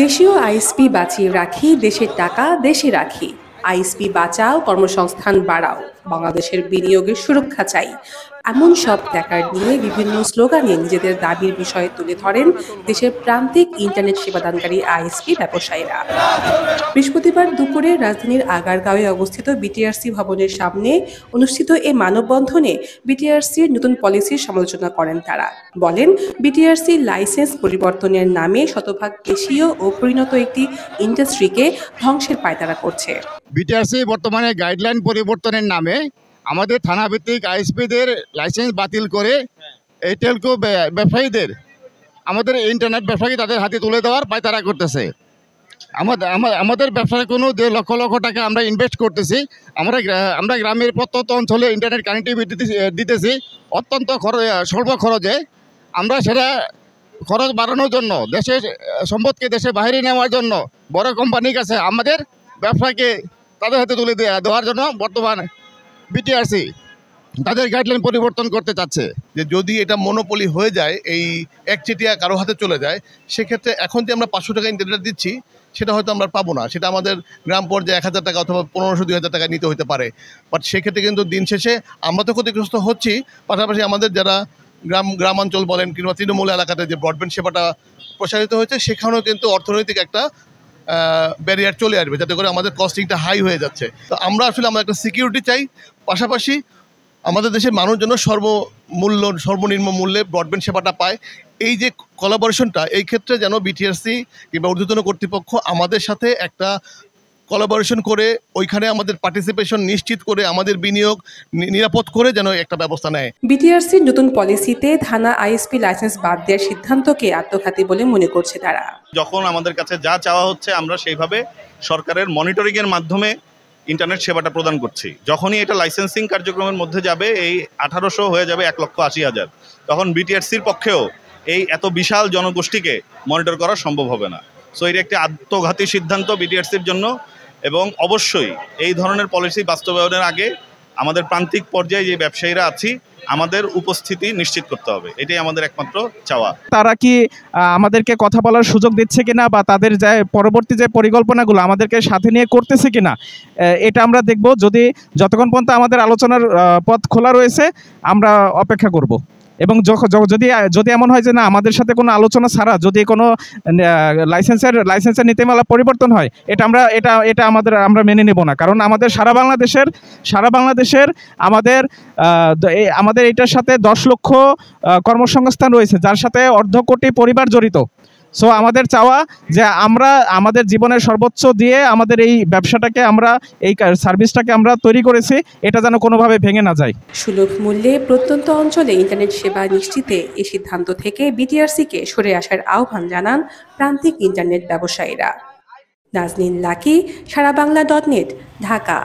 দেশীয় আইএসপি বাঁচিয়ে রাখি, দেশের টাকা দেশে রাখি। আইএসপি বাঁচাও, কর্মসংস্থান বাড়াও, বাংলাদেশের বিনিয়োগের সুরক্ষা চাই। এমন সব প্ল্যাকার্ড নিয়ে বিভিন্ন স্লোগানে নিজেদের দাবির বিষয়ে তুলে ধরেন দেশের প্রান্তিক ইন্টারনেট সেবাদানকারী আইএসপি ব্যবসায়ীরা। বৃহস্পতিবার দুপুরে রাজধানীর আগারগাঁওয়ে অবস্থিত বিটিআরসি ভবনের সামনে অনুষ্ঠিত এ মানববন্ধনে বিটিআরসির নতুন পলিসির সমালোচনা করেন তারা। বলেন, বিটিআরসি লাইসেন্স পরিবর্তনের নামে শতভাগ দেশীয় ও পরিণত একটি ইন্ডাস্ট্রিকে ধ্বংসের পায়তারা করছে। বিটিআরসি বর্তমানে গাইডলাইন পরিবর্তনের নামে আমাদের থানাভিত্তিক আইএসপিদের লাইসেন্স বাতিল করে এই টেলকো ব্যবসায়ীদের, আমাদের ইন্টারনেট ব্যবসায়ী তাদের হাতে তুলে দেওয়ার পায়তারা করতেছে। আমাদের ব্যবসায় কোনো লক্ষ লক্ষ টাকা আমরা ইনভেস্ট করতেছি। আমরা গ্রামের প্রত্যন্ত অঞ্চলে ইন্টারনেট কানেক্টিভিটি দিতেছি অত্যন্ত স্বল্প খরচে। আমরা সেটা খরচ বাড়ানোর জন্য, দেশের সম্পদকে দেশে বাইরে নেওয়ার জন্য বড় কোম্পানির কাছে আমাদের ব্যবসাকে তাদের হাতে তুলে দেওয়ার জন্য বর্তমান বিটিআরসি তাদের গাইডলাইন পরিবর্তন করতে চাচ্ছে। যে যদি এটা মনোপলি হয়ে যায়, এই একচেটিয়া কারো হাতে চলে যায়, সেক্ষেত্রে এখন যে আমরা 500 টাকা ইন্টারনেট দিচ্ছি সেটা হয়তো আমরা পাবো না। সেটা আমাদের গ্রাম পর্যায়ে 1000 টাকা অথবা 1500-2000 টাকা নিতে হতে পারে। বাট সেক্ষেত্রে কিন্তু দিন শেষে আমরা তো ক্ষতিগ্রস্ত হচ্ছি, পাশাপাশি আমাদের যারা গ্রামাঞ্চল বলেন কিংবা তৃণমূল এলাকাতে যে ব্রডব্যান্ড সেবাটা প্রসারিত হয়েছে, সেখানেও কিন্তু অর্থনৈতিক একটা ব্যারিয়ার চলে আসবে, যাতে করে আমাদের কস্টিংটা হাই হয়ে যাচ্ছে। তো আমরা আসলে একটা সিকিউরিটি চাই, পাশাপাশি আমাদের দেশের মানুষ যেন সর্বনিম্ন মূল্যে ব্রডব্যান্ড সেবাটা পায়। এই যে কোলাবোরেশনটা, এই ক্ষেত্রে যেন বিটিআরসি কিংবা ঊর্ধ্বতন কর্তৃপক্ষ আমাদের সাথে একটা কোলাবোরেশন করে ওইখানে আমাদের পার্টিসিপেশন নিশ্চিত করে আমাদের বিনিয়োগ নিরাপদ করে যেন একটা ব্যবস্থা নেয়। বিটিআরসির নতুন পলিসিতে থানা আইএসপি লাইসেন্স বাদ দেওয়ার সিদ্ধান্তকে আত্মঘাতী বলে মনে করছে তারা। যখন আমাদের কাছে যা চাওয়া হচ্ছে আমরা সেইভাবে সরকারের মনিটরিংয়ের মাধ্যমে ইন্টারনেট সেবাটা প্রদান করছি। যখনই এটা লাইসেন্সিং কার্যক্রমের মধ্যে যাবে, এই 1800 হয়ে যাবে 1,80,000, তখন বিটিআরসির পক্ষেও এই এত বিশাল জনগোষ্ঠীকে মনিটর করা সম্ভব হবে না। সো এটা একটি আত্মঘাতী সিদ্ধান্ত বিটিআরসির জন্য, এবং অবশ্যই এই ধরনের পলিসি বাস্তবায়নের আগে আমাদের প্রান্তিক পর্যায়ে যে ব্যবসায়ীরা আছি আমাদের উপস্থিতি নিশ্চিত করতে হবে। এটাই আমাদের একমাত্র চাওয়া। তারা কি আমাদেরকে কথা বলার সুযোগ দিচ্ছে কিনা, বা তাদের যে পরবর্তী যে পরিকল্পনাগুলো আমাদেরকে সাথে নিয়ে করতেছে কিনা, এটা আমরা দেখব। যতক্ষণ পর্যন্ত আমাদের আলোচনার পথ খোলা রয়েছে আমরা অপেক্ষা করব। এবং যদি এমন হয় যে না, আমাদের সাথে কোনো আলোচনা ছাড়া যদি কোনো লাইসেন্সের নীতিমালা পরিবর্তন হয়, এটা আমরা মেনে নেব না। কারণ আমাদের সারা বাংলাদেশের আমাদের এটার সাথে 10 লক্ষ কর্মসংস্থান রয়েছে, যার সাথে 1/2 কোটি পরিবার জড়িত। সো আমাদের চাওয়া যে আমরা আমাদের জীবনের সর্বোচ্চ দিয়ে আমাদের এই ব্যবসাটাকে, এই সার্ভিসটাকে আমরা তৈরি করেছি, এটা যেন কোনোভাবে ভেঙে না যায়। সুলভ মূল্যে প্রত্যন্ত অঞ্চলে ইন্টারনেট সেবা নিশ্চিতে এই সিদ্ধান্ত থেকে বিটিআরসিকে সরে আসার আহ্বান জানান প্রান্তিক ইন্টারনেট ব্যবসায়ীরা। নাজনীন লাকি, সারাবাংলা.net, ঢাকা।